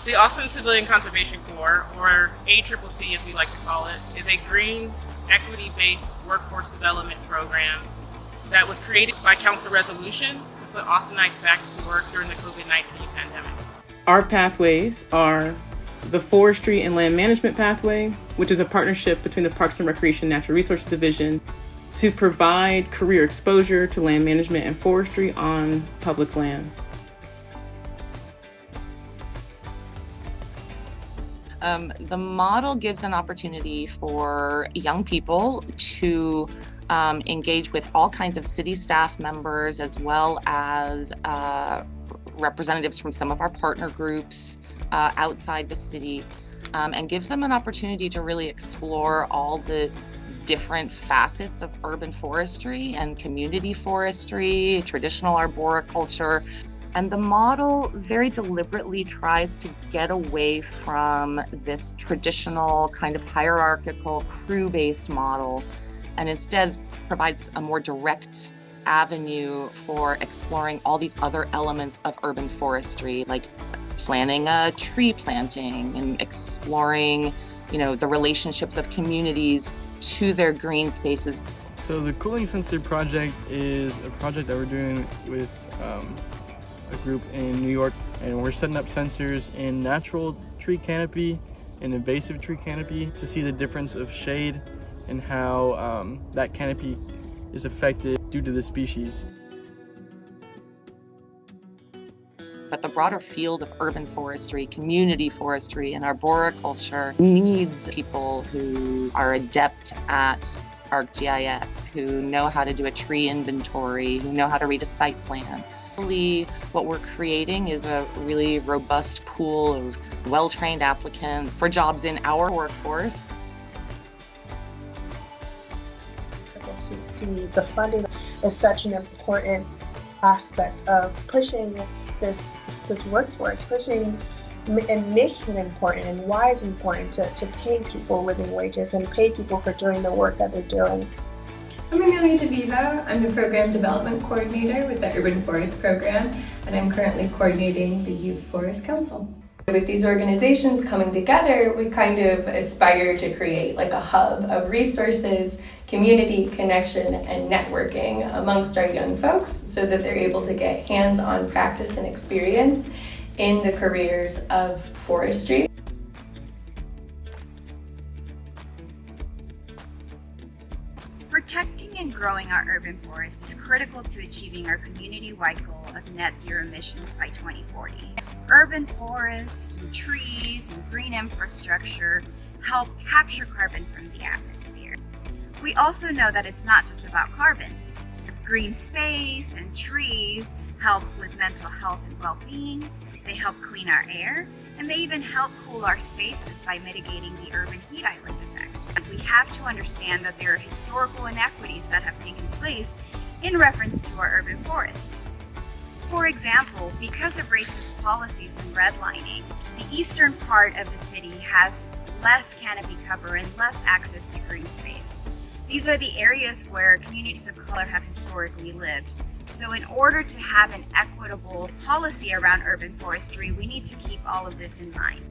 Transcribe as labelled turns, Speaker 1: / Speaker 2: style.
Speaker 1: The Austin Civilian Conservation Corps, or ACCC as we like to call it, is a green, equity-based workforce development program that was created by council resolution to put Austinites back to work during the COVID-19 pandemic. Our pathways are the Forestry and Land Management Pathway, which is a partnership between the Parks and Recreation Natural Resources Division to provide career exposure to land management and forestry on public land.
Speaker 2: The model gives an opportunity for young people to engage with all kinds of city staff members, as well as representatives from some of our partner groups outside the city, and gives them an opportunity to really explore all the different facets of urban forestry and community forestry, traditional arboriculture. And the model very deliberately tries to get away from this traditional kind of hierarchical crew-based model, and instead provides a more direct avenue for exploring all these other elements of urban forestry, like planning a tree planting and exploring, the relationships of communities to their green spaces.
Speaker 3: So the cooling sensor project is a project that we're doing with a group in New York, and we're setting up sensors in natural tree canopy and invasive tree canopy to see the difference of shade and how that canopy is affected due to the species.
Speaker 2: But the broader field of urban forestry, community forestry, and arboriculture needs people who are adept at ArcGIS, who know how to do a tree inventory, who know how to read a site plan. What we're creating is a really robust pool of well-trained applicants for jobs in our workforce.
Speaker 4: See, the funding is such an important aspect of pushing this workforce, pushing and making it important, and why it's important to pay people living wages and pay people for doing the work that they're doing.
Speaker 5: I'm Amelia DeVivo. I'm the Program Development Coordinator with the Urban Forest Program, and I'm currently coordinating the Youth Forest Council. With these organizations coming together, we kind of aspire to create like a hub of resources, community connection, and networking amongst our young folks so that they're able to get hands-on practice and experience in the careers of forestry.
Speaker 6: Protecting and growing our urban forests is critical to achieving our community-wide goal of net zero emissions by 2040. Urban forests and trees and green infrastructure help capture carbon from the atmosphere. We also know that it's not just about carbon. Green space and trees help with mental health and well-being. They help clean our air, and they even help cool our spaces by mitigating the urban heat island effect. We have to understand that there are historical inequities that have taken place in reference to our urban forest. For example, because of racist policies and redlining, the eastern part of the city has less canopy cover and less access to green space. These are the areas where communities of color have historically lived. So in order to have an equitable policy around urban forestry, we need to keep all of this in mind.